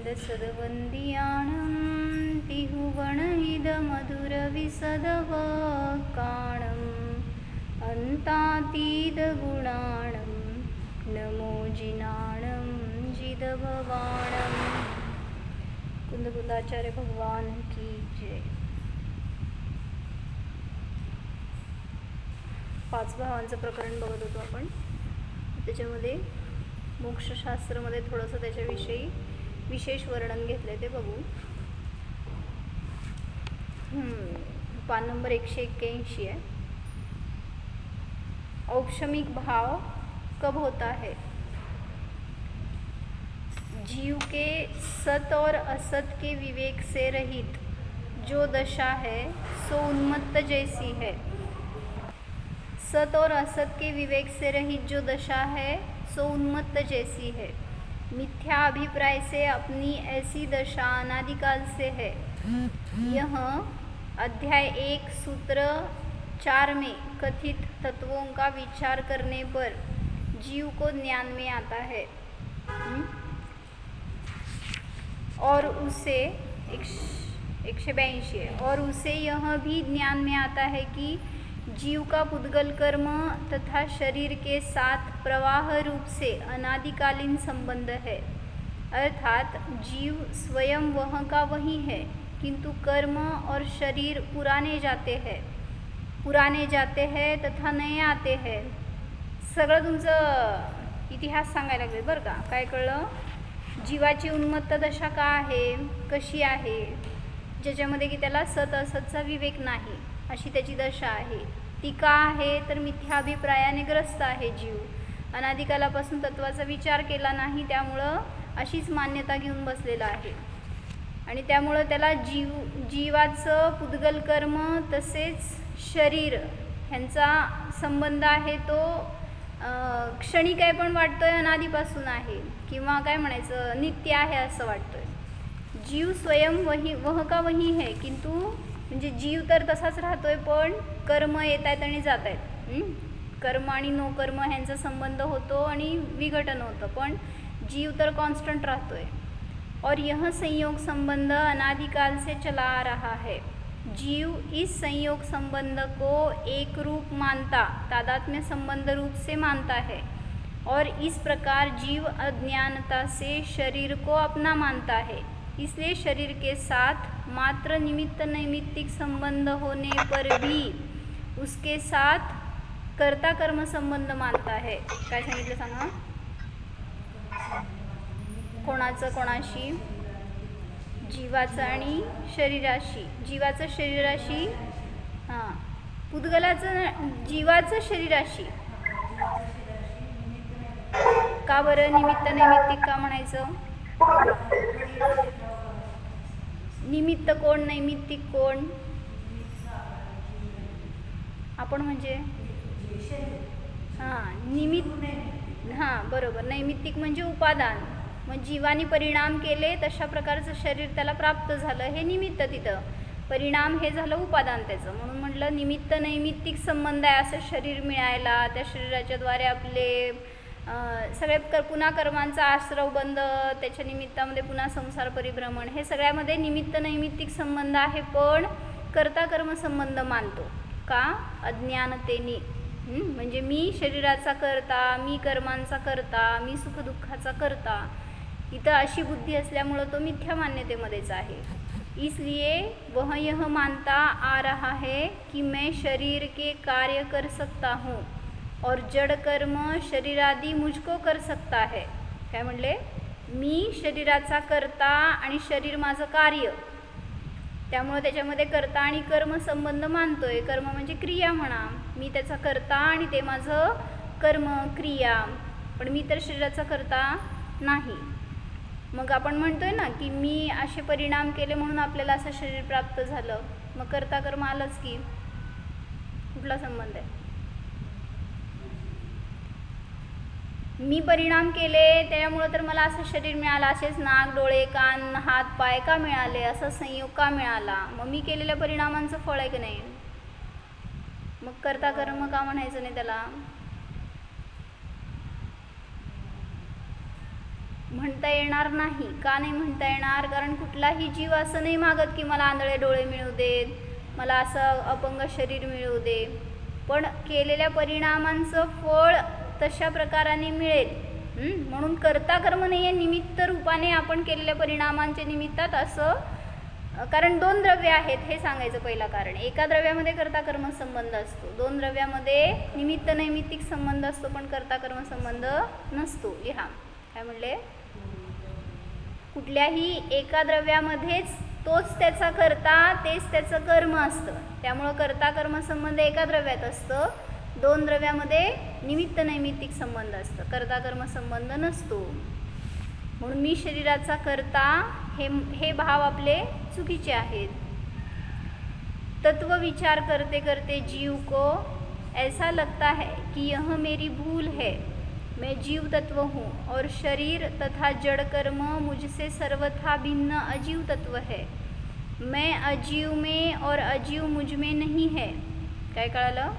सदवन्दियाणं तिहुगणहिदमधुरविसदवकाणम् अन्तातीतगुणाणं नमो जिनाणं जिदभवाणं। कुंदकुंदाचार्य भगवान की जय। 5 भावांचं प्रकरण बघत होतो आपण. त्याच्यामध्ये मोक्षशास्त्रामध्ये थोडंसं त्याच्याविषयी विशेष वर्णन घेतले ते बघू. पान नंबर 181 है. औपशमिक भाव कब होता है? जीव के सत और असत के विवेक से रहित जो दशा है सो उन्मत्त जैसी है. सत और असत के विवेक से रहित जो दशा है सो उन्मत्त जैसी है. मिथ्या अभिप्राय से अपनी ऐसी दशा अनादिकाल से है. यह अध्याय 1 सूत्र 4 में कथित तत्वों का विचार करने पर जीव को ज्ञान में आता है और उसे 182 है. और उसे यह भी ज्ञान में आता है कि जीव का पुद्गल कर्म तथा शरीर के साथ प्रवाह रूप से अनादिकालीन संबंध है. अर्थात जीव स्वयं वह का वही है, किंतु कर्म और शरीर पुराने जाते हैं तथा नए आते हैं. सगळं तुमचं इतिहास सांगायला लागले बरं का. काय कळलं? जीवाची उन्मत्त दशा का आहे, कशी आहे, ज्याच्यामध्ये की त्याला सत असतचा विवेक नाही अशी त्याची दशा आहे. ती का आहे तर मिथ्याभिप्रायाने ग्रस्त आहे जीव. अनादिकालापासून तत्वाचा विचार केला नाही, त्यामुळं अशीच मान्यता घेऊन बसलेला आहे. आणि त्यामुळं त्याला जीवाचं पुद्गल कर्म तसेच शरीर ह्यांचा संबंध आहे तो क्षणिक आहे पण वाटतोय अनादिपासून आहे, किंवा काय म्हणायचं नित्य आहे असं वाटतोय. जीव स्वयं वह का वही है, किंतु म्हणजे जीव तर तसाच राहतोय पण कर्म येत आहेत आणि जात आहेत. कर्म आणि नो कर्म ह्यांचा संबंध होतो आणि विघटन होतं, पण जीव तर कॉन्स्टंट राहतोय. और यह संयोग संबंध अनादिकाल से चला आ रहा है. जीव इस संयोग संबंध को एक रूप मानता, तादात्म्य संबंध रूप से मानता है, और इस प्रकार जीव अज्ञानता से शरीर को अपना मानता है. इसलिए शरीर के साथ मात्र निमित्त नैमित्तिक संबंध होने पर भी उसके साथ कर्ता कर्म संबंध मानता है. काय सांगितलं सांगा? कोणाचं कोणाशी? जीवाचं आणि शरीराशी. जीवाचं शरीराशी, पुद्गलाचं जीवाचं शरीराशी. का बरं निमित्त नैमित्तिक का म्हणायचं? निमित्त कोण, नैमित्तिक कोण? आपण म्हणजे बरोबर. नैमित्तिक म्हणजे उपादान. मग जीवाने परिणाम केले तशा प्रकारचं शरीर त्याला प्राप्त झालं, हे निमित्त. तिथं परिणाम हे झालं उपादान त्याचं. म्हणून म्हटलं निमित्त नैमित्तिक संबंध आहे असं शरीर मिळायला. त्या शरीराच्याद्वारे आपले सगळे पुन्हा कर्मांचा आश्रव बंध, त्याच्या निमित्तामध्ये पुन्हा संसार परिभ्रमण, हे सगळ्यामध्ये निमित्त नैमित्तिक संबंध आहे. पण कर्ता कर्म संबंध मानतो का? अज्ञानतेने. म्हणजे मी शरीराचा करता, मी कर्मांचा करता, मी सुखदुःखाचा करता, इथं अशी बुद्धी असल्यामुळं तो मिथ्या मान्यतेमध्येच आहे. इसलिए वह यह मानता आ रहा है कि मैं शरीर के कार्य कर सकता हूँ और जड़ कर्म शरीरादी मुझको कर सकता है. काय म्हणले? मी शरीराचा करता आणि शरीर माझं कार्य, त्यामुळे त्याच्यामध्ये कर्ता आणि कर्म संबंध मानतोय. कर्म म्हणजे क्रिया म्हणा. मी त्याचा करता आणि ते माझं कर्म क्रिया, पण मी तर शरीराचा करता नाही. मग आपण म्हणतोय ना की मी असे परिणाम केले म्हणून आपल्याला असं शरीर प्राप्त झालं. मग कर्ता कर्म आलंच की. कुठला संबंध आहे? मी परिणाम केले त्यामुळं तर मला असं शरीर मिळालं. असेच नाक, डोळे, कान, हात, पाय का मिळाले? असा संयोग का मिळाला? मग मी केलेल्या परिणामांचं फळ आहे की नाही? मग कर्ता कर्म का म्हणायचं नाही त्याला? म्हणता येणार नाही. का नाही म्हणता येणार? कारण कुठलाही जीव असं नाही मागत की मला आंधळे डोळे मिळू देत, मला असं अपंग शरीर मिळू दे. पण केलेल्या परिणामांचं फळ तशा प्रकाराने मिळेल. म्हणून कर्ता कर्म नाही आहे, निमित्त रूपाने आपण केलेल्या परिणामांच्या निमित्तात असं. कारण 2 द्रव्य आहेत हे सांगायचं पहिलं कारण. एका द्रव्यामध्ये कर्ता कर्म संबंध असतो, 2 द्रव्यामध्ये निमित्त नैमित्तिक संबंध असतो, पण कर्ता कर्म संबंध नसतो. लिहा काय म्हणले? कुठल्याही एका द्रव्यामध्येच तोच त्याचा कर्ता, तेच त्याचं कर्म असतं. त्यामुळं कर्ता कर्म संबंध एका द्रव्यात असतं, 2 द्रव्यामध्ये निमित्त नैमित्तिक संबंध असतं, कर्ता कर्म संबंध नसतो. म्हणून मी शरीराचा कर्ता हे भाव आपले चुकीचे आहेत. तत्व विचार करते करते जीव को ऐसा लगता है कि यह मेरी भूल है, मैं जीव तत्व हूँ और शरीर तथा जड़ कर्म मुझसे सर्वथा भिन्न अजीव तत्व है. मैं अजीव में और अजीव मुझ में नहीं है. काय कळालं?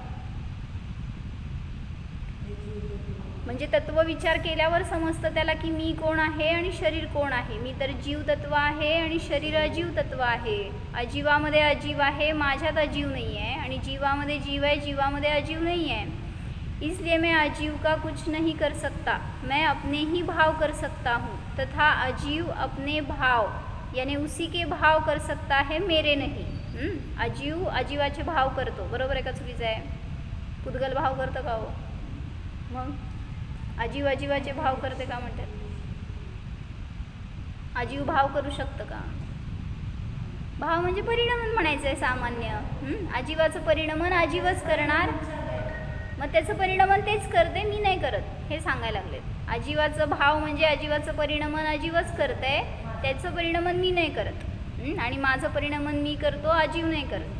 म्हणजे तत्व विचार केल्यावर समजतं त्याला की मी कोण आहे आणि शरीर कोण आहे. मी तर जीव तत्व आहे आणि शरीर अजीव तत्व आहे. अजीवामध्ये अजीव आहे, माझ्यात अजीव नहीं है, आणि जीवामध्ये जीव है, जीवामध्ये अजीव नहीं है. इसलिए मैं अजीव का कुछ नहीं कर सकता, मैं अपने ही भाव कर सकता हूँ, तथा अजीव अपने भाव यानी उसी के भाव कर सकता है, मेरे नहीं. अजीव अजीवाचे भाव करतो. बरोबर आहे का चुकीचं आहे? पुद्गल भाव करतं का हो? मग अजीव अजीवाचे भाव करते का म्हणतात? अजीव भाव करू शकतं का? भाव म्हणजे परिणमन म्हणायचं आहे सामान्य. अजीवाचं परिणमन अजीवच करणार, मग त्याचं परिणमन तेच करते, मी नाही करत, हे सांगायला लागलेत. अजीवाचं भाव म्हणजे अजीवाचं परिणमन अजीवच करते, त्याचं परिणमन मी नाही करत, आणि माझं परिणमन मी करतो, अजीव नहीं करत.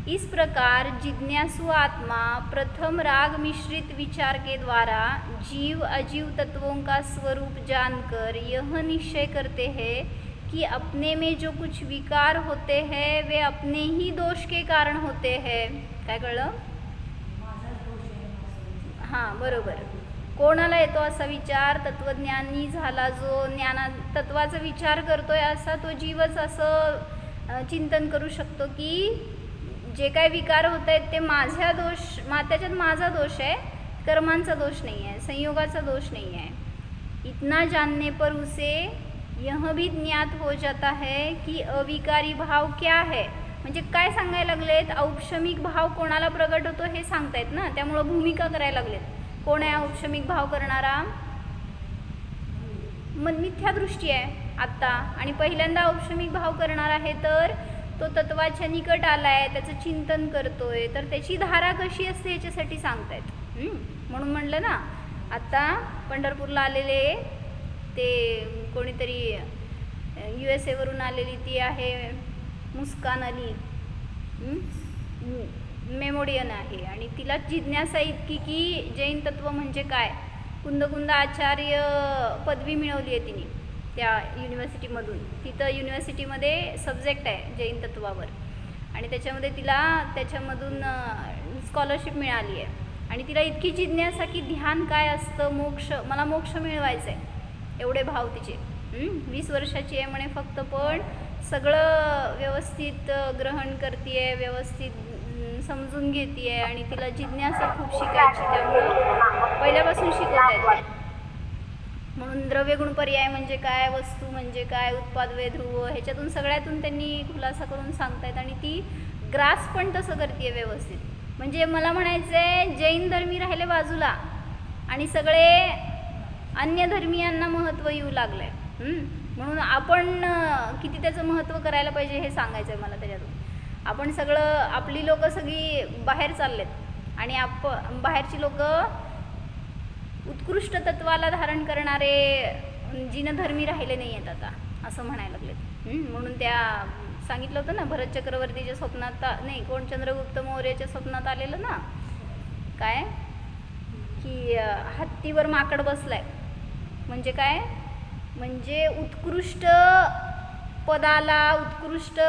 इस प्रकार जिज्ञासु आत्मा प्रथम राग मिश्रित विचार के द्वारा जीव अजीव तत्वों का स्वरूप जानकर यह निश्चय करते हैं कि अपने में जो कुछ विकार होते हैं वे अपने ही दोष के कारण होते हैं. काय कळलं? हां बरोबर. कोणाला येतो असा विचार? तत्वज्ञानी झाला जो तत्वाचा विचार करतोय असा तो जीवच असं चिंतन करू शकतो की जे काय विकार होत आहेत ते माझ्या त्याच्यात माझा दोष आहे, कर्मांचा दोष नाही आहे, संयोगाचा दोष नहीं है. इतना जानने पर उसे यह भी ज्ञात हो जाता है कि अविकारी भाव क्या है. म्हणजे काय सांगायला लागलेत? औपशमिक भाव कोणाला प्रगट होतो हे सांगतायत ना, त्यामुळं भूमिका करायला लागलेत. कोण आहे औपशमिक भाव करणारा? मिथ्या दृष्टी आहे आत्ता, आणि पहिल्यांदा औपशमिक भाव करणार आहे तर तो तत्वाच्या निकट आलाय, त्याचं चिंतन करतोय, तर त्याची धारा कशी असते याच्यासाठी सांगतायत. म्हणून म्हणलं ना, आत्ता पंढरपूरला आलेले ते कोणीतरी USA वरून आलेली ती आहे मुस्कान अली, मेमोडियन आहे, आणि तिला जिज्ञासा इतकी की जैन तत्व म्हणजे काय. कुंद आचार्य पदवी मिळवली आहे तिने त्या युनिव्हर्सिटीमधून. तिथं युनिव्हर्सिटीमध्ये सब्जेक्ट आहे जैन तत्वावर, आणि त्याच्यामध्ये तिला त्याच्यामधून स्कॉलरशिप मिळाली आहे. आणि तिला इतकी जिज्ञासा की ध्यान काय असतं, मोक्ष, मला मोक्ष मिळवायचं आहे, एवढे भाव तिचे. 20 वर्षाची आहे म्हणे फक्त, पण सगळं व्यवस्थित ग्रहण करते आहे, व्यवस्थित समजून घेते आहे, आणि तिला जिज्ञासा खूप शिकायची, त्यामुळं पहिल्यापासून शिकवत आहेत. म्हणून द्रव्यगुण पर्याय म्हणजे काय, वस्तू म्हणजे काय, उत्पाद वे ध्रुव, ह्याच्यातून सगळ्यातून त्यांनी खुलासा करून सांगतायत, आणि ती ग्रास पण तसं करते व्यवस्थित. म्हणजे मला म्हणायचं आहे जैन धर्मी राहिले बाजूला आणि सगळे अन्य धर्मीयांना महत्त्व येऊ लागलं आहे. म्हणून आपण किती त्याचं महत्त्व करायला पाहिजे हे सांगायचं आहे मला त्याच्यातून. आपण सगळं, आपली लोकं सगळी बाहेर चाललेत, आणि बाहेरची लोकं उत्कृष्ट तत्वाला धारण करणारे जिनधर्मी राहिले नाही आहेत आता, असं म्हणायला लागलेत. म्हणून त्या सांगितलं होतं ना, भरत चक्रवर्तीच्या स्वप्नात नाही, कोण चंद्रगुप्त मौर्याच्या स्वप्नात आलेलं ना, काय की हत्तीवर माकड बसलाय. म्हणजे काय? म्हणजे उत्कृष्ट पदाला, उत्कृष्ट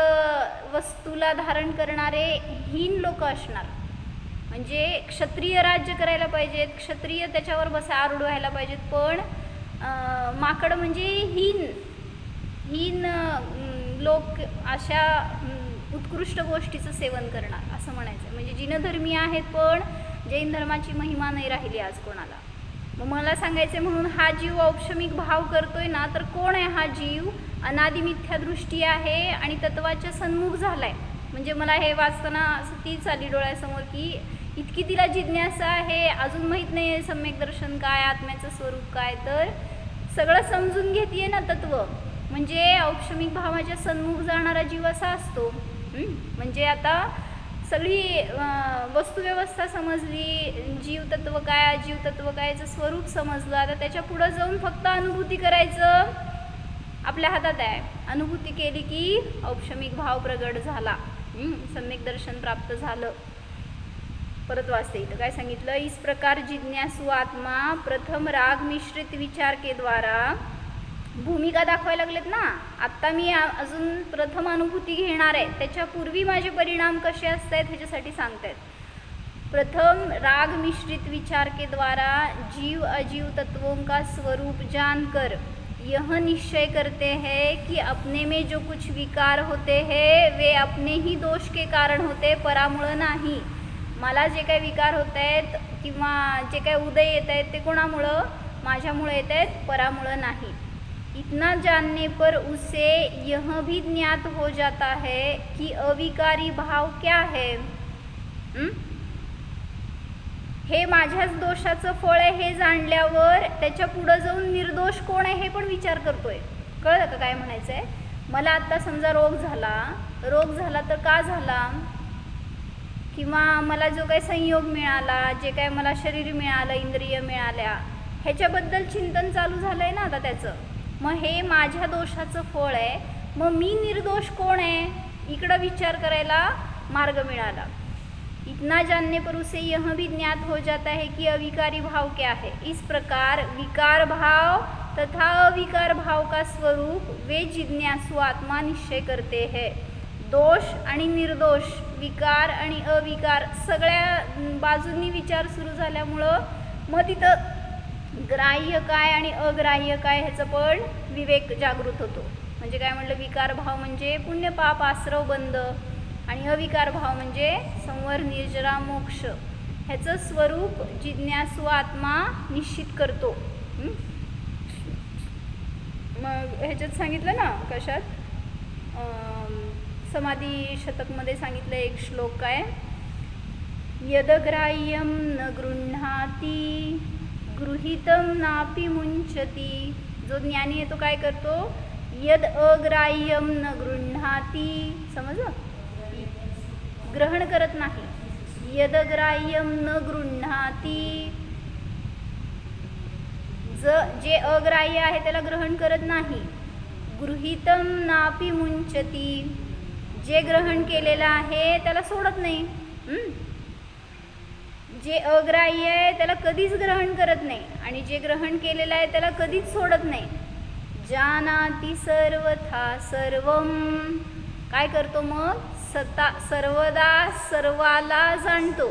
वस्तूला धारण करणारे हीन लोक असणार. म्हणजे क्षत्रिय राज्य करायला पाहिजेत, क्षत्रिय त्याच्यावर आरूढ व्हायला पाहिजेत, पण माकड म्हणजे हीन हीन लोक अशा उत्कृष्ट गोष्टीचं सेवन करणार असं म्हणायचं. म्हणजे जिनधर्मी आहेत पण जैन धर्माची महिमा नाही राहिली आज कोणाला. मग मला सांगायचं म्हणून हा जीव औपशमिक भाव करतोय ना, तर कोण आहे हा जीव? अनादि मिथ्या दृष्टी आहे आणि तत्वाच्या सन्मुख झालाय. म्हणजे मला हे वाचताना असं तीच आली डोळ्यासमोर की इतकी तिला जिज्ञासा आहे, अजून माहीत नाही आहे सम्यक दर्शन काय, आत्म्याचं स्वरूप काय, तर सगळं समजून घेते ना तत्व. म्हणजे औपशमिक भावाच्या सन्मुख जाणारा जीव असा असतो. म्हणजे आता सगळी वस्तुव्यवस्था समजली, जीवतत्व काय अजीवतत्व काय याचं स्वरूप समजलं. आता त्याच्या पुढं जाऊन फक्त अनुभूती करायचं आपल्या हातात आहे. अनुभूती केली की औपशमिक भाव प्रगट झाला, सम्यक दर्शन प्राप्त झालं. परत वाचते इथं काय सांगितलं, इस प्रकार जिज्ञासु आत्मा प्रथम राग मिश्रित विचार के द्वारा, भूमिका दाखवायला लागलेत ना. आत्ता मी अजून प्रथम अनुभूती घेणार आहे, त्याच्यापूर्वी माझे परिणाम कसे असत आहेत ह्याच्यासाठी सांगतायत. प्रथम राग मिश्रित विचार के द्वारा जीव अजीव तत्वों का स्वरूप जानकर यह निश्चय करते हैं कि अपने में जो कुछ विकार होते हैं वे अपने ही दोष के कारण होते, परामुळं नाही. मला जे काही विकार होत आहेत किंवा जे काही उदय येत आहेत ते कोणामुळं? माझ्यामुळे येत आहेत, परामुळं नाही. इतना जानने पर उसे यह भी ज्ञात हो जाता है कि अविकारी भाव क्या है. हे माझ्याच दोषाचं फळ आहे हे जाणल्यावर त्याच्या पुढं जाऊन निर्दोष कोण आहे हे पण विचार करतोय. कळलं का काय म्हणायचं आहे? मला आत्ता समजा रोग झाला तर का झाला, किंवा मला जो काही संयोग मिळाला, जे काय मला शरीर मिळालं, इंद्रिय मिळाल्या, ह्याच्याबद्दल चिंतन चालू झालं आहे ना आता त्याचं. मग हे माझ्या दोषाचं फळ आहे, मग मी निर्दोष कोण आहे इकडं विचार करायला मार्ग मिळाला. इतना जानने पर उसे यह भी ज्ञात हो जाता है कि अविकारी भाव क्या है. इस प्रकार विकार भाव तथा अविकार भाव का स्वरूप वे जिज्ञासु आत्मा निश्चय करते हैं. दोष आणि निर्दोष, विकार आणि अविकार सगळ्या बाजूंनी विचार सुरू झाल्यामुळं मग तिथं ग्राह्य काय आणि अग्राह्य काय ह्याचं पण विवेक जागृत होतो. म्हणजे काय म्हटलं, विकार भाव म्हणजे पुण्य पाप आश्रव बंध आणि अविकार भाव म्हणजे संवर निर्जरा मोक्ष. ह्याचं स्वरूप जिज्ञासू आत्मा निश्चित करतो. मग ह्याच्यात सांगितलं ना कशात, समाधी शतकमध्ये सांगितलं एक श्लोक काय, यदग्राह्यम न गृह्णाती गृहीतम नापि मुंचती. जो ज्ञानी आहे तो काय करतो, यद अग्राह्यम न गृह्णाती, समजलं, ग्रहण करत नाही. यदग्राह्यम न गृह्णाती, जे अग्राह्य आहे त्याला ग्रहण करत नाही. गृहीतम नापि मुंचती, जे ग्रहण केलेलं आहे त्याला सोडत नाही. जे अग्राह्य आहे त्याला कधीच ग्रहण करत नाही आणि जे ग्रहण केलेलं आहे त्याला कधीच सोडत नाही. जानाति सर्वथा सर्वम, काय करतो मग, सर्वदा सर्वाला जाणतो.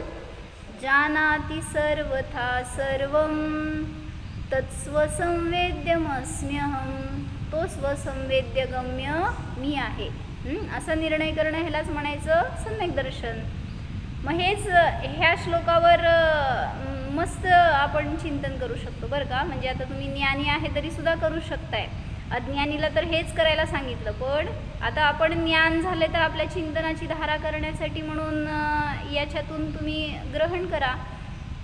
जानाति सर्वथा सर्वम तत्स्वसंवेद्यमस्म्यहम, तो स्वसंवेद्य गम्य मी आहे. असा निर्णय करणं ह्यालाच म्हणायचं सम्यक दर्शन. मग हेच ह्या श्लोकावर मस्त आपण चिंतन करू शकतो बरं का. म्हणजे आता तुम्ही ज्ञानी आहे तरी सुद्धा करू शकताय, अज्ञानीला तर हेच करायला सांगितलं. पण आता आपण ज्ञान झाले तर आपल्या चिंतनाची धारा करण्यासाठी म्हणून याच्यातून तुम्ही ग्रहण करा.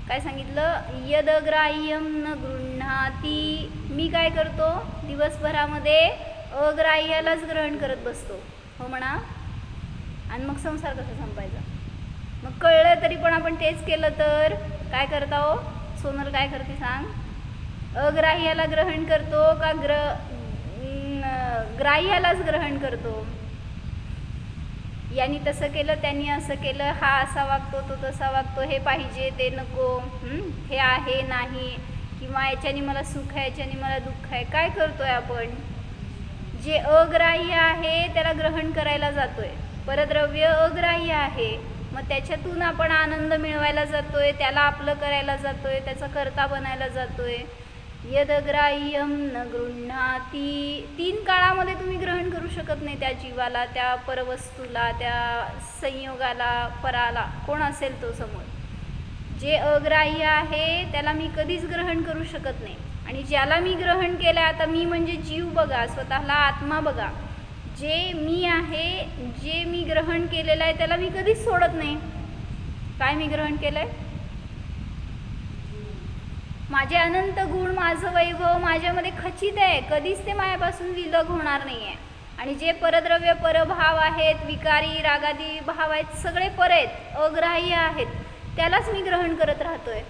काय सांगितलं, यदग्राह्यम न गृह्णाती, मी काय करतो दिवसभरामध्ये अग्राह्यालाच ग्रहण करत बसतो, हो म्हणा. आणि मग संसार कसा संपायचा. मग कळलं तरी पण आपण तेच केलं तर काय करता हो सोनल, काय करते सांग, अग्राह्याला ग्रहण करतो का ग्राह्यालाच ग्रहण करतो. यांनी तसं केलं, त्यांनी असं केलं, हा असा वागतो तो तसा वागतो, हे पाहिजे ते नको, हे आहे नाही, किंवा याच्याने मला सुख आहे याच्याने मला दुःख आहे. काय करतोय आपण, जे अग्राह्य आहे त्याला ग्रहण करायला जातोय. परद्रव्य अग्राह्य आहे, मग त्याच्यातून आपण आनंद मिळवायला जातोय, त्याला आपलं करायला जातोय, त्याचा कर्ता बनायला जातोय. यदग्राह्यम न गृह्णाती. 3 काळामध्ये तुम्ही ग्रहण करू शकत नाही त्या जीवाला, त्या परवस्तूला, त्या संयोगाला, पराला, कोण असेल तो समोर. जे अग्राह्य आहे त्याला मी कधीच ग्रहण करू शकत नाही. आणि ज्याला मी ग्रहण केलं, आता मी म्हणजे जीव बघा, स्वतःला आत्मा बघा, जे मी आहे, जे मी ग्रहण केलेलं आहे त्याला मी कधीच सोडत नाही. काय मी ग्रहण केलं आहे? माझे अनंत गुण, माझं वैभव माझ्यामध्ये खचित आहे, कधीच ते माझ्यापासून विलग होणार नाही आहे. आणि जे परद्रव्य, परभाव आहेत, विकारी रागादी भाव आहेत, सगळे पर आहेत, अग्राह्य आहेत, त्यालाच मी ग्रहण करत राहतोय.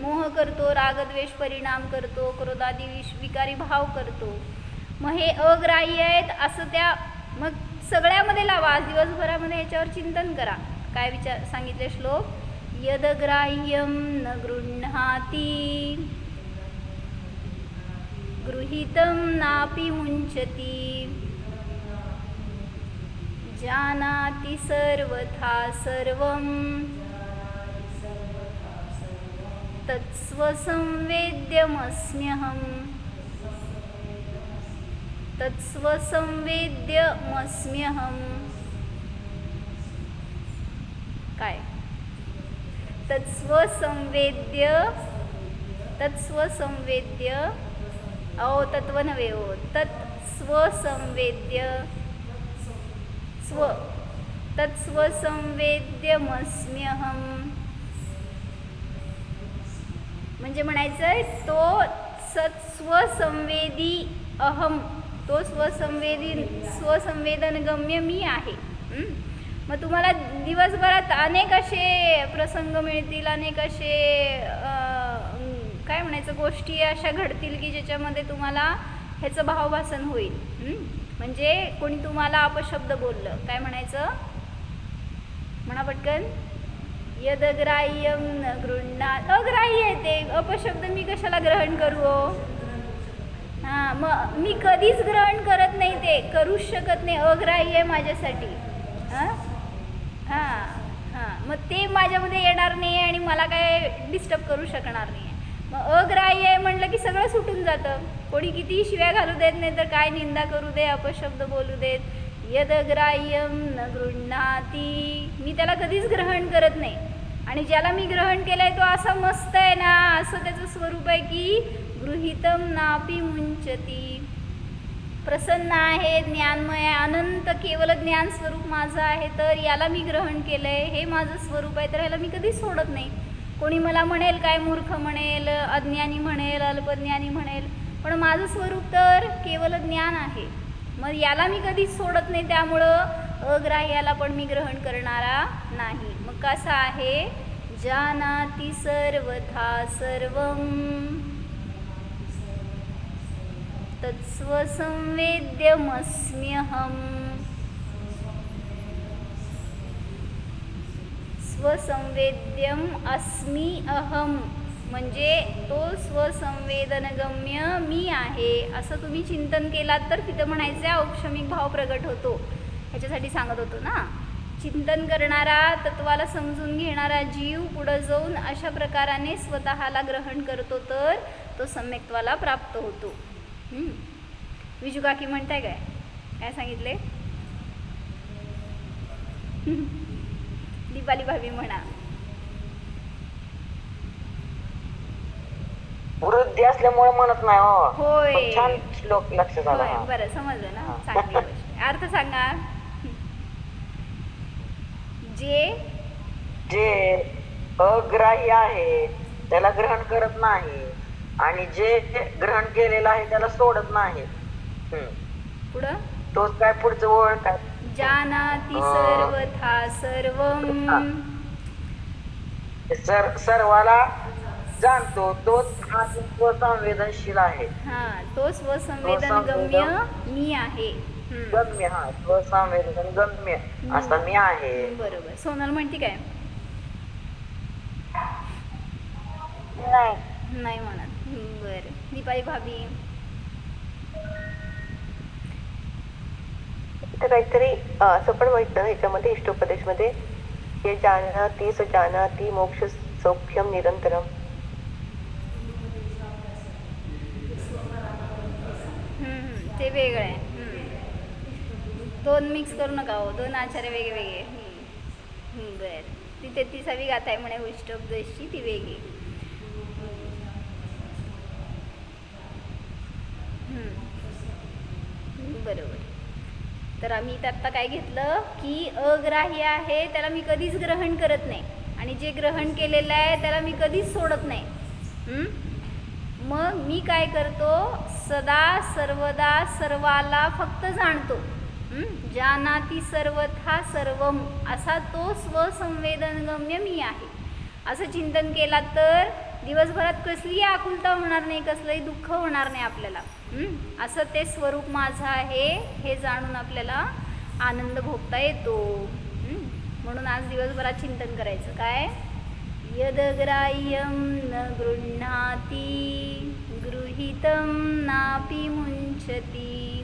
मोह करतो, रागद्वेष परिणाम करतो, क्रोधादी विकारी भाव करतो. मग हे अग्राह्य आहेत असं त्या मग सगळ्यामध्ये लावा. आज दिवसभरामध्ये याच्यावर चिंतन करा. काय विचार सांगितले श्लोक? यदग्राह्यम न गृह्णाती गृहीतम नापि मुञ्चति जानाति सर्वथा सर्वं तत्स्वसंवेद्यमस्म्यहम् तत्स्वसंवेद्यमस्म्यहम्. काय? तत्स्वसंवेद्य, तत्स्वसंवेद्य, तत्व नव्हे हो, तत्स्वसंवेद्य, तत्स्वसंवेद्यमस्म्यहम्. म्हणजे म्हणायचं तो स्वसंवेदी अहम, तो स्वसंवेदनगम्य मी आहे. मग तुम्हाला दिवसभरात अनेक असे प्रसंग मिळतील, अनेक असे काय म्हणायचं गोष्टी अशा घडतील की ज्याच्यामध्ये तुम्हाला ह्याचं भावभासन होईल. म्हणजे कोणी तुम्हाला अपशब्द बोललं, काय म्हणायचं? म्हणा पटकन. यदग्राह्यम न गृह्णात. अग्राह्य आहे ते, अपशब्द मी कशाला ग्रहण करू? हां, मग मी कधीच ग्रहण करत नाही, ते करूच शकत नाही, अग्राह्य आहे माझ्यासाठी. हां हां हां, मग ते माझ्यामध्ये येणार नाही आणि मला काय डिस्टर्ब करू शकणार नाही. मग अग्राह्य आहे म्हटलं की सगळं सुटून जातं. कोणी कितीही शिव्या घालू देत, नाही तर काय निंदा करू दे, अपशब्द बोलू देत. यदग्राह्यम न गृह्णाती, मी त्याला कधीच ग्रहण करत नाही. आणि ज्याला मी ग्रहण केलं आहे तो असा मस्त आहे ना, असं त्याचं स्वरूप आहे की गृहीतम नापि मुञ्चति, प्रसन्न आहे, ज्ञानमय, अनंत केवल ज्ञान स्वरूप माझं आहे. तर याला मी ग्रहण केलं आहे, हे माझं स्वरूप आहे, तर ह्याला मी कधीच सोडत नाही. कोणी मला म्हणेल काय, मूर्ख म्हणेल, अज्ञानी म्हणेल, अल्पज्ञानी म्हणेल, पण माझं स्वरूप तर केवल ज्ञान आहे. मग याला मी कधीच सोडत नाही, त्यामुळं अग्राह्याला पण मी ग्रहण करणारा नाही. मग कसं आहे? जानाति सर्वथा सर्वं तत्स्वसंवेद्यमस्म्यहम्. स्वसंवेद्यम अस्मि अहम, म्हणजे तो स्वसंवेदनगम्य मी आहे असं तुम्ही चिंतन केलात तर तिथं म्हणायचं औक्षमिक भाव प्रगट होतो. ह्याच्यासाठी सांगत होतो ना, चिंतन करणारा, तत्वाला समजून घेणारा जीव पुढं जाऊन अशा प्रकाराने स्वतःला ग्रहण करतो तर तो सम्यक्त्वाला प्राप्त होतो. विजू काकी म्हणताय काय? काय सांगितले? दीपाली भाभी म्हणा. वृद्धी असल्यामुळे म्हणत नाही हो. होय, पण छान श्लोक लक्षात आला. बरं समजलं ना, चांगली गोष्ट. अर्थ सांगा. जे अग्राह्य आहे त्याला ग्रहण करत नाही आणि जे ग्रहण केलेलं आहे त्याला सोडत नाही. पुढं तोच काय पुढचं ओळ काय? जानाति सर्वथा सर्वं. सर्वाला जाणतो तोच स्वसंवेदनशील आहे. हा, तो स्वसंवेदनगम्य मी आहे. गम्य, हा स्वसंवेदन गम्य असा मी आहे. बरोबर. सोनल म्हणते काय? नाही म्हणत. बरं. दीपाली भाभी काहीतरी असं पण म्हटलं ह्याच्यामध्ये इष्टोपदेशमध्ये, हे जानाति स जानाति मोक्ष सौख्यम निरंतरम. वेगळं आहे. दोन मिक्स करू नका हो, दोन आचार्य वेगवेगळे. बरं, ती 33वी गाथा आहे म्हणे उष्टोपदेशची, ती वेगळी. बरोबर. तर आम्ही इथं आत्ता काय घेतलं की अग्राह्य आहे त्याला मी कधीच ग्रहण करत नाही, आणि जे ग्रहण केलेलं आहे त्याला मी कधीच सोडत नाही. मग मी काय करतो, सदा सर्वदा सर्वाला फक्त जाणतो. जानाती सर्वथा सर्वम, असा तो स्वसंवेदनगम्य मी आहे. असं चिंतन केला तर दिवसभरात कसलीही आकुलता होणार नाही, कसलंही दुःख होणार नाही आपल्याला. असं ते स्वरूप माझं आहे हे जाणून आपल्याला आनंद भोगता येतो. म्हणून आज दिवसभरात चिंतन करायचं. काय? यदग्राह्यं न गृह्णाति गृहीतं नापि मुञ्चति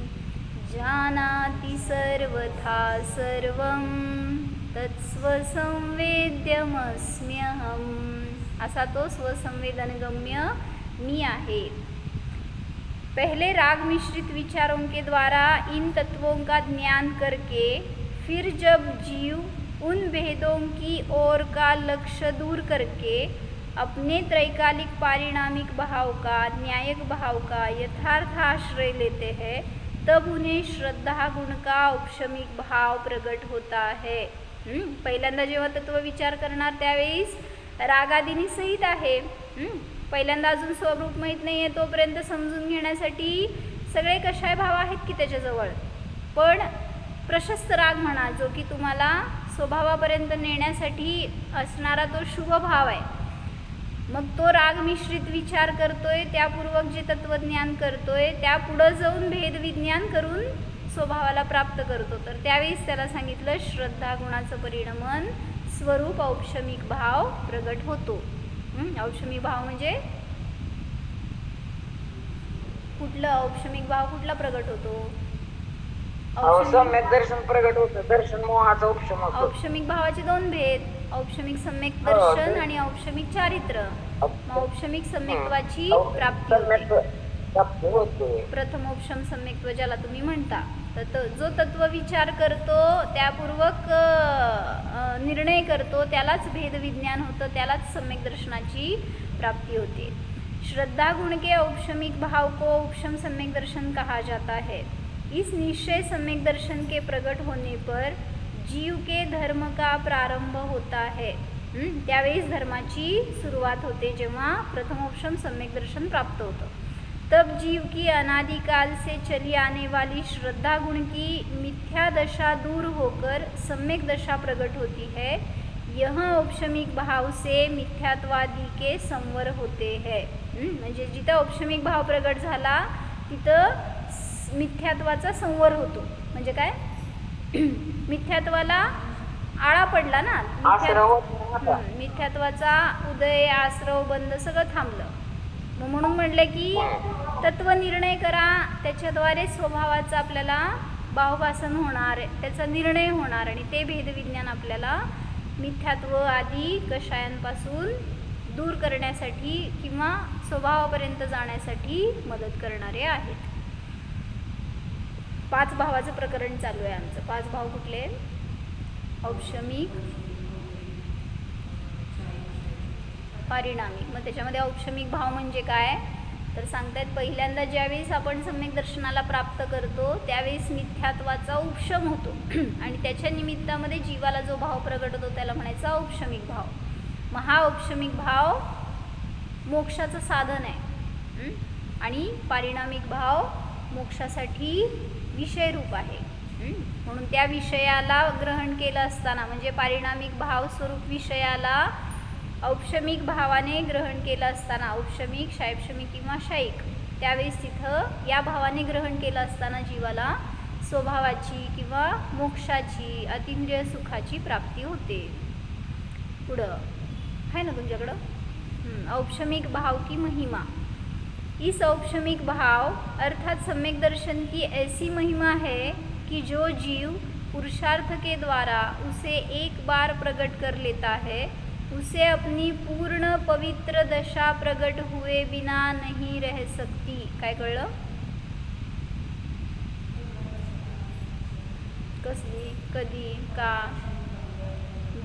जानाति सर्वथा सर्वं तत्स्वसंवेद्यमस्म्यहम्. असा तो स्वसंवेदनगम्य मी आहे. पहले राग मिश्रित विचारों के द्वारा इन तत्वों का ज्ञान करके फिर जब जीव उन भेदों की ओर का लक्ष्य दूर करके अपने त्रैकालिक पारिणामिक भाव का, न्यायिक भाव का यथार्थ आश्रय लेते हैं, तब उन्हें श्रद्धा गुण का औपशमिक भाव प्रकट होता है. पहिल्यांदा जेव्हा तत्व विचार करणार त्यावेळेस रागादिनी सहित आहे. पहिल्यांदा अजून स्वरूप माहीत नाही आहे तोपर्यंत समजून घेण्यासाठी सगळे कशाय भाव आहेत की त्याच्याजवळ, पण प्रशस्त राग म्हणा जो की तुम्हाला स्वभावापर्यंत नेण्यासाठी असणारा तो शुभ भाव आहे. मग तो राग मिश्रित विचार करतोय, त्यापूर्वक जे तत्वज्ञान करतोय त्या पुढं जाऊन भेदविज्ञान करून स्वभावाला प्राप्त करतो. तर त्यावेळेस त्याला सांगितलं श्रद्धा गुणाचं परिणमन स्वरूप औपशमिक भाव प्रगट होतो. औपशमिक भाव म्हणजे कुठलं? औपशमिक भाव कुठला प्रगट होतो? सम्यक दर्शन प्रगट होतं. दर्शन मोहाचा उपशम होतो. औपशमिक भावाचे दोन भेद, औपशमिक सम्यक दर्शन आणि औपशमिक चारित्र. औपशमिक सम्यक्त्वाची प्राप्ती होते. प्रथम औपशम सम्यक्त्व ज्याला तुम्ही म्हणता. तर जो तत्व विचार करतो त्यापूर्वक निर्णय करतो त्यालाच भेदविज्ञान होतं, त्यालाच सम्यक दर्शनाची प्राप्ती होते. श्रद्धा गुण के औपशमिक भाव को उपशम सम्यक दर्शन कहा जाता है. इस निश्चय सम्यक दर्शन के प्रकट होने पर जीव के धर्म का प्रारंभ होता है. त्यावेळेस धर्माची सुरुवात होते जेव्हा प्रथमोपशम सम्यक दर्शन प्राप्त होतं. तब जीव की अनादिकाल से चली आने वाली श्रद्धा गुण की मिथ्या दशा दूर होकर सम्यक दशा प्रकट होती है. यह औपशमिक भाव से मिथ्यात्वादी के संवर होते हैं. म्हणजे जिथं औपशमिक भाव प्रकट झाला तिथं मिथ्यात्वाचा संवर होतो. म्हणजे काय? मिथ्यात्वाला आळा पडला ना, मिथ्यात्वाचा उदय, आश्रव, बंध सगळं थांबलं. म्हणून म्हटलं की तत्व निर्णय करा, त्याच्याद्वारे स्वभावाचं आपल्याला भावभासन होणार, त्याचा निर्णय होणार आणि ते भेदविज्ञान आपल्याला मिथ्यात्व आदी कषायांपासून दूर करण्यासाठी किंवा स्वभावापर्यंत जाण्यासाठी मदत करणारे आहेत. 5 भावाचं प्रकरण चालू आहे आमचं. 5 भाव कुठले? औपशमिक, पारिणामिक. मग त्याच्यामध्ये औपशमिक भाव म्हणजे काय तर सांगतायत, पहिल्यांदा ज्यावेळेस आपण सम्यक दर्शनाला प्राप्त करतो त्यावेळेस मिथ्यात्वाचा उपशम होतो आणि त्याच्या निमित्तामध्ये जीवाला जो भाव प्रगट होतो त्याला म्हणायचा औपशमिक भाव. मग हा औपशमिक भाव मोक्षाचं साधन आहे आणि पारिणामिक भाव मोक्षासाठी विषयरूप आहे. म्हणून त्या विषयाला ग्रहण केलं असताना म्हणजे पारिणामिक भाव स्वरूप विषयाला औपशमिक भावाने ग्रहण केलं असताना, औपशमिक, शायपशमिक किंवा शाईक, त्यावेळेस तिथं या भावाने ग्रहण केलं असताना जीवाला स्वभावाची किंवा मोक्षाची, अतींद्रिय सुखाची प्राप्ती होते. पुढं आहे ना तुमच्याकडं औपशमिक भाव की महिमा. इस औपशमिक भाव अर्थात सम्यक दर्शन की ऐसी महिमा है कि जो जीव पुरुषार्थ के द्वारा उसे एक बार प्रकट कर लेता है उसे अपनी पूर्ण पवित्र दशा प्रकट हुए बिना नहीं रह सकती. काय कळलं? कसली, कधी, का.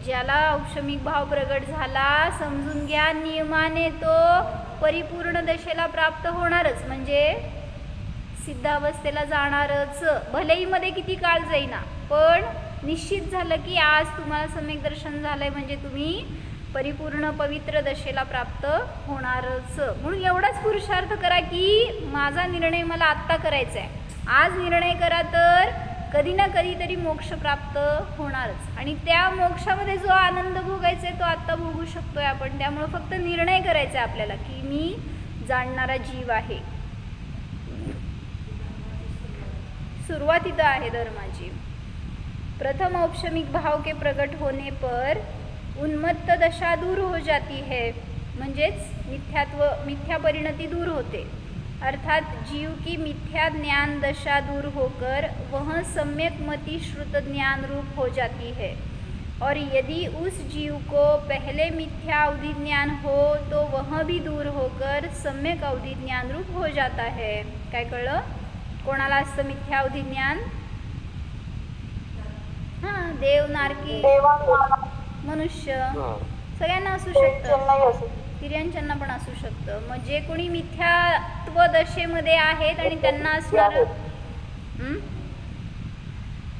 ज्याला औक्षमिक भाव प्रगट झाला समजून घ्या, नियमाने तो परिपूर्ण दशेला प्राप्त होणारच, म्हणजे सिद्धावस्थेला जाणारच. भलेही मध्ये किती काळ जाईना, पण निश्चित झालं की आज तुम्हाला सम्यक दर्शन झालंय म्हणजे तुम्ही परिपूर्ण पवित्र दशेला प्राप्त होणारच. म्हणून एवढाच पुरुषार्थ करा की माझा निर्णय मला आत्ता करायचा आहे. आज निर्णय करा तर कधी ना कधीतरी मोक्ष प्राप्त होणारच. आणि त्या मोक्षामध्ये जो आनंद भोगायचा आहे तो आत्ता भोगू शकतोय आपण. त्यामुळं फक्त निर्णय करायचा आहे आपल्याला की मी जाणणारा जीव आहे. सुरुवात इथं आहे धर्माची. प्रथम औक्षमिक भाव के प्रगट होने पर उन्मत्त दशा दूर हो जाती है, म्हणजेच मिथ्या परिणति दूर होते. अर्थात जीव की मिथ्या ज्ञान दशा दूर होकर वह सम्यक मति श्रुत ज्ञान रूप हो जाती है. और यदि उस जीव को पहले मिथ्या अवधि ज्ञान हो तो वह भी दूर होकर सम्यक अवधि ज्ञान रूप हो जाता है. काय कळलं? कोणाला असतं मिथ्या अवधि ज्ञान? हां, देव, नारकी, मनुष्य सगळ्यांना असू शकतं. तिर्यांच्यांना पण असू शकतं. मग जे कोणी मिथ्यात्व दशेमध्ये आहेत आणि त्यांना असणार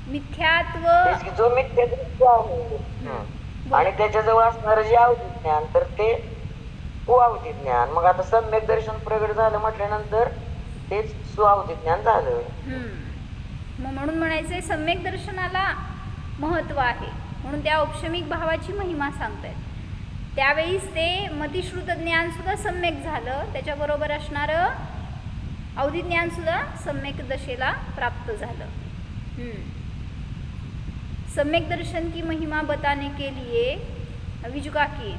मिथ्यात्व जो मिथ्यादृष्टी आहे आणि त्याच्याजवळ असणारं जे अवधी ज्ञान तर ते कुअवधी ज्ञान. मग आता सम्यक दर्शन प्रगट झालं म्हटल्यानंतर तेच सुअवधी ज्ञान झालं. मग म्हणून म्हणायचंय सम्यक दर्शनाला महत्व आहे. म्हणून त्या औक्षमिक भावाची महिमा सांगतायत. त्यावेळीच ते मतिश्रुत ज्ञान सुद्धा सम्यक झालं, त्याच्याबरोबर असणारं अवधी ज्ञान सुद्धा सम्यक दशेला प्राप्त झालं. सम्यक दर्शन की महिमा बताने के लिए विजुका की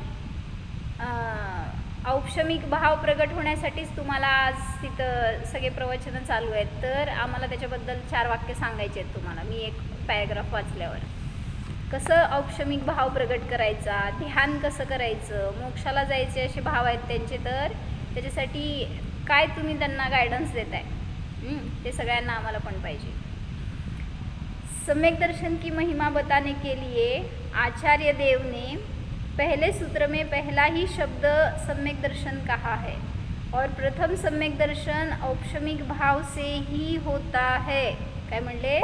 औक्षमिक भाव प्रगट होण्यासाठीच तुम्हाला आज तिथं सगळे प्रवचनं चालू आहेत. तर आम्हाला त्याच्याबद्दल 4 वाक्य सांगायचे आहेत तुम्हाला. मी एक पॅराग्राफ वाचल्यावर कसं औक्षमिक भाव प्रगट करायचा, ध्यान कसं करायचं, मोक्षाला जायचे असे भाव आहेत त्यांचे, तर त्याच्यासाठी काय तुम्ही त्यांना गायडन्स देताय ते सगळ्यांना आम्हाला पण पाहिजे. सम्यक दर्शन की महिमा बताने के लिए आचार्य देव ने पहले सूत्र में पहला ही शब्द सम्यक दर्शन कहा है. और प्रथम सम्यक दर्शन औक्षमिक भाव से ही होता है. काय म्हणले?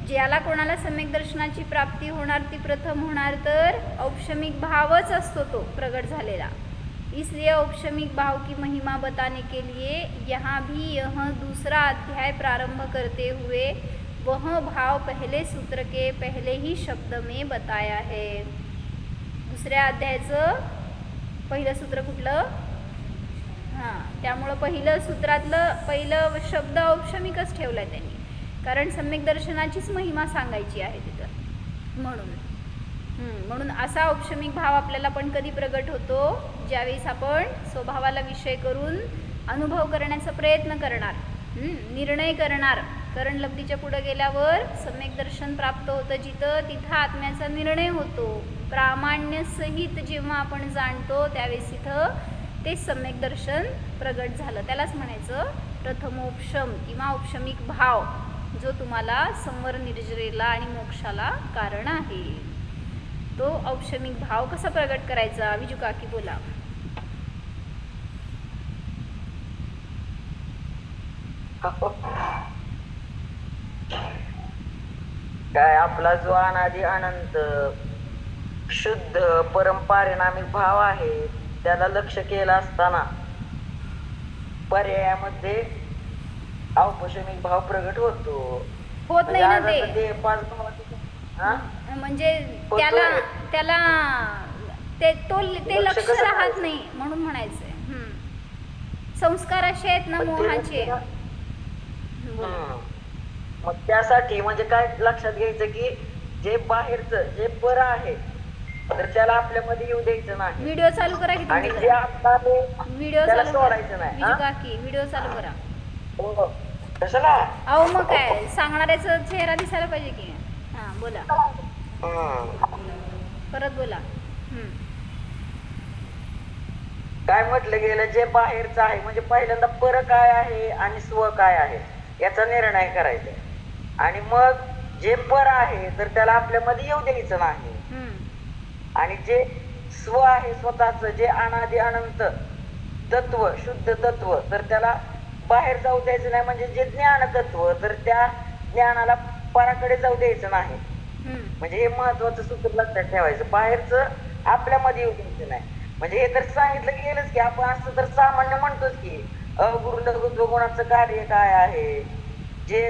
ज्याला कोणाला सम्यक दर्शनाची प्राप्ती होणार ती प्रथम होणार तर औक्षमिक भावच असतो तो प्रगट झालेला. इसलिए औक्षमिक भाव की महिमा बताने के लिए यहाँ भी यह दूसरा अध्याय प्रारंभ करते हुए वह भाव पहले सूत्र के पहले ही शब्द में बताया है. दुसऱ्या अध्यायाचं पहिलं सूत्र कुठलं? हां, त्यामुळं पहिलं सूत्रातलं पहिलं शब्द औक्षमिकच ठेवला आहे त्यांनी, कारण सम्यक दर्शनाचीच महिमा सांगायची आहे तिथं. म्हणून असा औक्षमिक भाव आपल्याला पण कधी प्रगट होतो? ज्यावेळेस आपण स्वभावाला विषय करून अनुभव करण्याचा प्रयत्न करणार, निर्णय करणार. कारण लब्धीच्या पुढे गेल्यावर सम्यक दर्शन प्राप्त होतं जिथं, तिथं आत्म्याचा निर्णय होतो. प्रामाण्यसहित जेव्हा आपण जाणतो त्यावेळेस तिथं ते सम्यक दर्शन प्रगट झालं. त्यालाच म्हणायचं प्रथमोपशम किंवा औक्षमिक भाव, जो तुम्हाला संवर निर्जरेला आणि मोक्षाला कारण आहे. तो औक्षमिक भाव कसा प्रगट करायचा? विजू काकी बोला. काय आपला जो अनादि अनंत शुद्ध परमपारिणामिक भाव आहे त्याला लक्ष केलं असताना पर्यायामध्ये औपशमिक भाव प्रगट होतो. होत नाही ना ते, 5 भावाचे म्हणजे त्याला ते लक्ष राहत नाही म्हणून म्हणायचंय. संस्कार असे आहेत ना मोहाचे. मग त्यासाठी म्हणजे काय लक्षात घ्यायचं की जे बाहेरचं जे पर आहे तर त्याला आपल्यामध्ये येऊ द्यायचं नाही. व्हिडिओ चालू करा की आणि जे आता व्हिडिओ त्याला चालू सोडायचं नाही. काकी व्हिडिओ चालू करा. हो, कशाला? अहो मग काय सांगणाऱ्याचा चेहरा दिसायला पाहिजे की. हां बोला, परत बोला. काय म्हटलं गेलं, जे बाहेरचं आहे म्हणजे पहिल्यांदा पर काय आहे आणि स्व काय आहे याचा निर्णय करायचा. आणि मग जे पर आहे तर त्याला आपल्यामध्ये येऊ द्यायचं नाही. हम्म. आणि जे स्व आहे स्वतःच जे अनादि अनंत तत्व शुद्ध तत्व तर त्याला बाहेर जाऊ द्यायचं नाही. म्हणजे जे ज्ञान तत्व तर त्या ज्ञानाला पराकडे जाऊ द्यायचं नाही. हम्म. म्हणजे हे महत्वाचं सूत्र लक्षात ठेवायचं. बाहेरचं आपल्यामध्ये येऊ द्यायचं नाही. म्हणजे हे तर सांगितलं गेलंच की आपण असं तर सामान्य म्हणतोच की अगुरु लघुत्व गुणाचं कार्य काय आहे, जे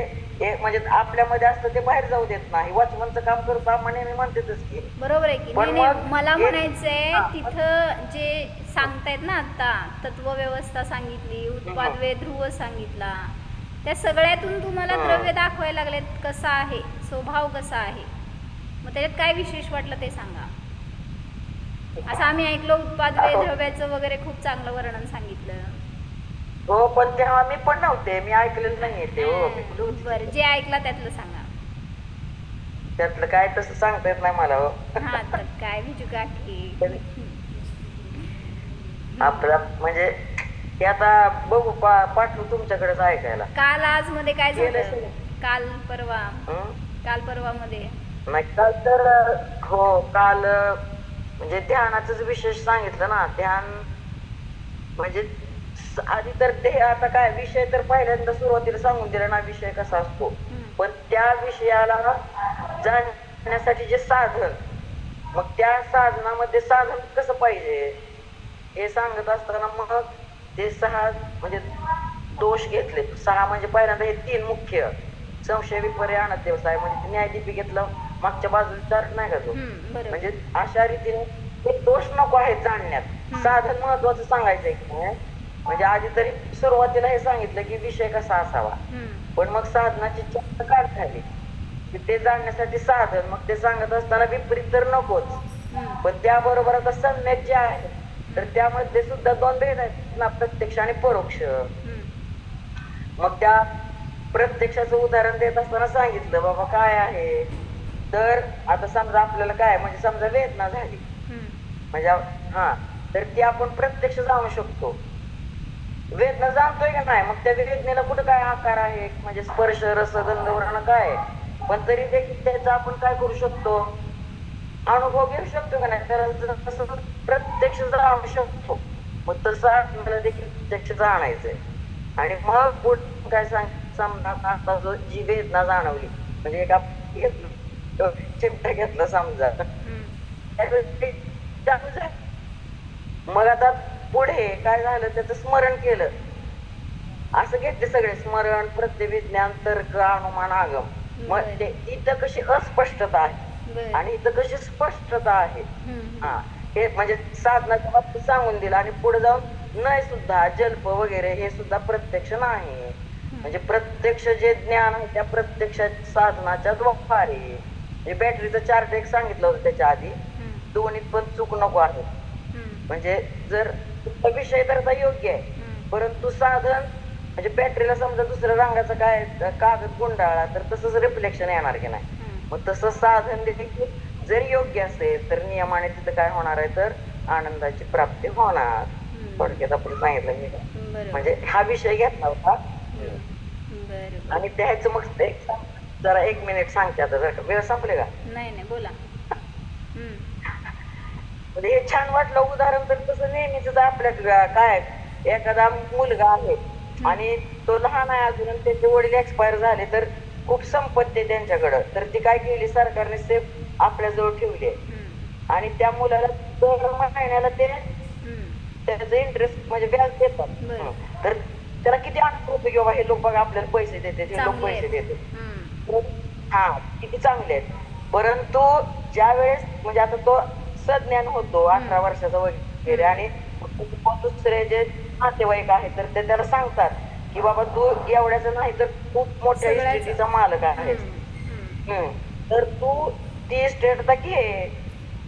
हे म्हणजे आपल्यामध्ये असतं ते बाहेर जाऊ देत नाही. वॉचमनचं काम करतो आपण नेहमी म्हणतेच की. बरोबर आहे की पण नाही मग नाही, मला हे- म्हणायचंय हा. तिथं जे सांगतायत ना आता तत्व व्यवस्था सांगितली, उत्पाद वे ध्रुव सांगितला, त्या सगळ्यातून तुम्हाला हा. द्रव्य दाखवायला लागलेत कसा आहे, स्वभाव कसा आहे. मग त्याच्यात काय विशेष वाटलं ते सांगा. असं आम्ही ऐकलं उत्पाद वे द्रव्याचं वगैरे खूप चांगलं वर्णन सांगितलं. हो पण तेव्हा मी पण नव्हते, मी ऐकलेलं नाहीये ते. हो मी कुठे होते? बरं, जे ऐकलं त्यातलं सांगा. त्यातलं काय तसं सांगता येत नाही मला. हो हा तर काय बिजू काकी. आपला म्हणजे ते आता बघू पाठवू तुमच्याकडेच ऐकायला. काल आज मध्ये काय केलं झालं? असेल. काल परवा, हं? काल परवा मध्ये नाही काल तर हो काल म्हणजे ध्यानाच विशेष सांगितलं ना. ध्यान म्हणजे आधी तर ते आता काय विषय तर पहिल्यांदा सुरुवातीला सांगून दिला ना विषय कसा असतो. पण त्या विषयाला जाणण्यासाठी जे साधन, मग त्या साधनामध्ये साधन कसं पाहिजे हे सांगत असताना मग ते 6 म्हणजे दोष घेतले. 6 म्हणजे पहिल्यांदा हे 3 मुख्य संशय विपर्य आणत व्यवसाय म्हणजे न्यायदीपी घेतलं मागच्या बाजूला चार्ट नाही का तो. बरोबर. म्हणजे अशा रीतीने हे दोष नको आहेत जाणण्यात. साधन महत्वाचं सांगायचंय की नाही. म्हणजे आधी तरी सुरुवातीला हे सांगितलं की विषय कसा असावा, पण मग साधनाची चर्चा काय झाली की ते जाणण्यासाठी साधन, मग ते सांगत असताना विपरीत तर नकोच. पण त्याबरोबर आता सम्यक जे आहे तर त्यामध्ये सुद्धा 2 भेद आहेत ना, प्रत्यक्ष आणि परोक्ष. मग त्या प्रत्यक्षाचं उदाहरण देत असताना सांगितलं बाबा काय आहे तर आता समजा आपल्याला काय म्हणजे समजा वेदना झाली म्हणजे हा तर ती आपण प्रत्यक्ष जाणू शकतो. वेदना जाणतोय का नाही, मग त्या वेदनेला कुठं काय आकार आहे म्हणजे स्पर्श रस गंध वर्ण काय आहे. पण तरी देखील त्याचा आपण काय करू शकतो, अनुभव घेऊ शकतो का नाही. तर तसं प्रत्यक्ष जाणू शकतो. मग तसं आपल्याला देखील प्रत्यक्ष जाणायचंय. आणि मग पुढे काय समजा आता जो जी वेदना जाणवली म्हणजे एका चिमटा घेतला समजा, मग आता पुढे काय झालं त्याचं स्मरण केलं. असं घेतले सगळे स्मरण प्रत्यविज्ञान तर्क अनुमान आगम. मग ते इथं कशी अस्पष्टता आहे आणि इथं कशी स्पष्टता आहे. हा हे म्हणजे साधनाच्या बाबतीत सांगून दिलं. आणि पुढे जाऊन नाही सुद्धा जल्प वगैरे हे सुद्धा प्रत्यक्ष नाही. म्हणजे प्रत्यक्ष जे ज्ञान आहे त्या प्रत्यक्ष साधनाच्या द्वारे. म्हणजे बॅटरीचं चार्ट एक सांगितलं होतं त्याच्या आधी. दोन्हीत पण चूक नको आहे. म्हणजे जर विषय तर योग्य आहे परंतु साधन म्हणजे बॅटरीला समजा दुसऱ्या रंगाचा काय कागद गुंडाळला तर तसंच रिफ्लेक्शन येणार की नाही. मग तसं साधन देखील जर योग्य असेल तर नियमाने तिथं काय होणार आहे तर आनंदाची प्राप्ती होणार. थोडक्यात आपण सांगितलं मी म्हणजे हा विषय घेतला होता. आणि त्याचं मग जरा 1 मिनिट सांगते आता जर वेळ संपले का. नाही नाही बोला. म्हणजे हे छान वाटलं उदाहरण. तर तसं नेहमीच आपल्या काय एखादा मुलगा आहे आणि तो लहान आहे अजून आणि त्याचे वडील एक्सपायर झाले तर खूप संपत्ती आहे त्यांच्याकडं. तर ती काय केली सरकारने सेफ आपल्याजवळ ठेवली आहे. आणि त्या मुलाला दर महिन्याला ते त्याचं इंटरेस्ट म्हणजे व्याज देतात. तर त्याला किती आनंद होतो की बाबा हे लोक बघा आपल्याला पैसे देते हे लोक पैसे देते. हा किती चांगले आहेत. परंतु ज्या वेळेस म्हणजे आता तो सज्ञान होतो 18 वर्षाचा वगैरे आणि दुसरे जे नातेवाईक आहेत तर ते त्याला सांगतात की बाबा तू एवढ्याच नाही तर खूप मोठ्या इस्टेटीचा मालक आहेस. तर तू ती इस्टेट आता घे.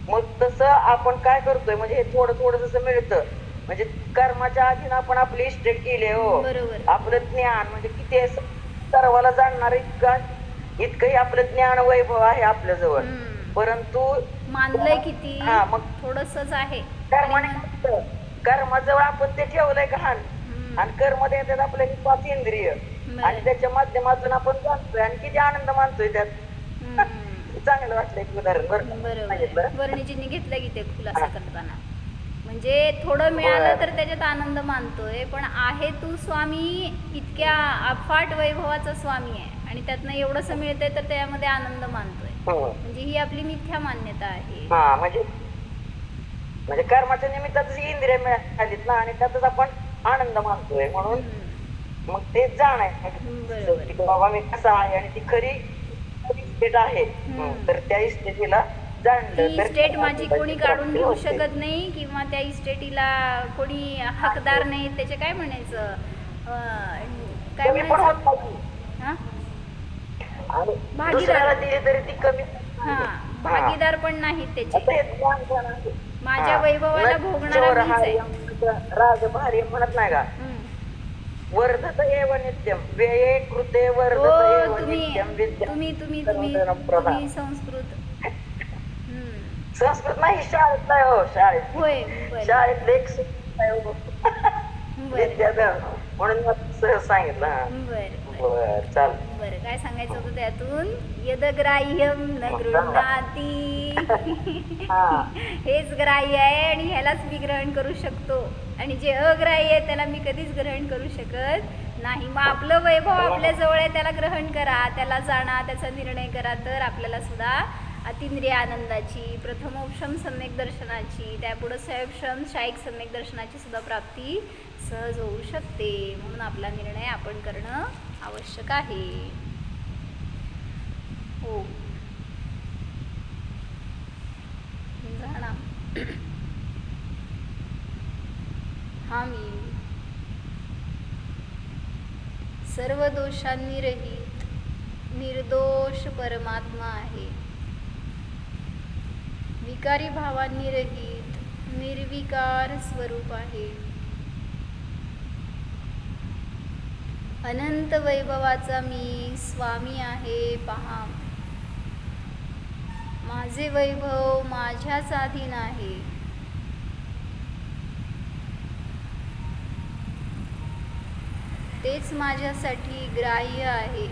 मग तसं आपण काय करतोय म्हणजे हे थोडं थोडं जसं मिळतं म्हणजे कर्माच्या आधीन आपण आपली इस्टेट केली. हो आपलं ज्ञान म्हणजे किती सर्वाला जाणणार इतकंही आपलं ज्ञान वैभव आहे आपल्या जवळ. परंतु मानलंय किती हा मग थोडंसंच आहे. कर्माजवळ आपण ते ठेवलंय घाण आणि कर्म देतात आपल्या 5 इंद्रिय आणि त्याच्या माध्यमातून आपण जाणतोय आणि किती आनंद मानतोय त्यात. चांगलं वाटलं एक उदाहरण बरं का? बरोबर सांगितलं. आहे. वर्णिजींनी घेतलं की ते खुलासा करताना म्हणजे थोडं मिळालं तर त्याच्यात आनंद मानतोय, पण आहे तू स्वामी इतक्या अफाट वैभवाचा स्वामी आहे आणि त्यातनं एवढंसं मिळतंय तर त्यामध्ये आनंद मानतोय. हो. म्हणजे ही आपली मिथ्या मान्यता आहे. हा म्हणजे म्हणजे कर्माच्या निमित्तातच इंद्रिय मिळालीत ना आणि त्यातच आपण आनंद मानतोय म्हणून हम्म. मग ते जाणायचं बरोबर. की बाबा मी कसा आहे आणि ती खरी इस्टेट आहे. तर त्या इस्टेटीला जाणलं ती तर इस्टेट माझी कोणी काढून घेऊ होते. शकत नाही किंवा त्या इस्टेटीला कोणी हकदार नाही. त्याचे काय म्हणायचं काय कमी पण म्हणायचं होत नाही. हा आणि भागीदार. दुसऱ्याला दिली तरी ती कमी हा भागीदार पण नाहीत त्याचे. आता हे ज्ञान ज्ञान आहे. माझ्या हा. वैभवाला न भोगणारा चोर मीच हा आहे. यमचा राज भारी म्हणत नाही का वर्धत एव नित्यम व्यये कृते वर्धत हो एव तुम्ही नित्यम विद्या तुम्ही तुम्ही तुम्ही सर्वधनम प्रधान. तुम्ही संस्कृत संस्कृत नाही शाळेत नाही हो शाळेत होय बरं शाळेत एक संस्कृत आहे हो. बरं विद्याधर म्हणून मग सहज सांगितलं हा. बरं बर चाल बरं काय सांगायचं होतं त्यातून यदग्राह्यम न गृह्णाती हा. हेच ग्राह्य आहे आणि ह्यालाच मी ग्रहण करू शकतो आणि जे अग्राह्य आहे त्याला मी कधीच ग्रहण करू शकत नाही. मग आपलं वैभव आपल्या जवळ आहे त्याला ग्रहण करा, त्याला जाणा, त्याचा निर्णय करा, तर आपल्याला सुद्धा अतिंद्रिय आनंदाची, प्रथमोपशम सम्यक दर्शनाची, त्यापुढं सयोपशम शाईक सम्यक दर्शनाची सुद्धा प्राप्ती सहज होऊ शकते. म्हणून आपला निर्णय आपण करणं आवश्यक आहे. हो जाणा हा मी सर्व दोषांनी रहित निर्दोष परमात्मा आहे. विकारी भावांनी रहित निर्विकार स्वरूप आहे. अनंत वैभवाचा मी स्वामी आहे पहा. माझे वैभव माझ्याच अधीन आहे. तेच माझ्यासाठी ग्राह्य आहे.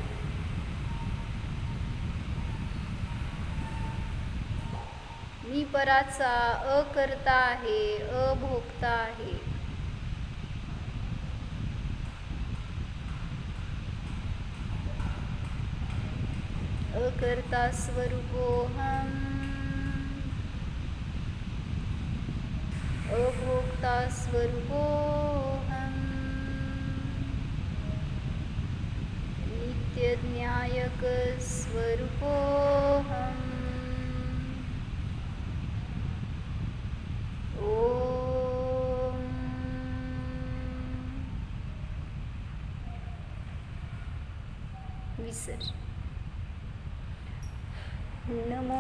मी पराचा अकर्ता आहे, अभोक्ता आहे. अकर्ता स्वरूपोऽहम् अभोक्ता स्वरूपोऽहम् नित्यज्ञायक स्वरूपोऽहम् ॐ विसर नमो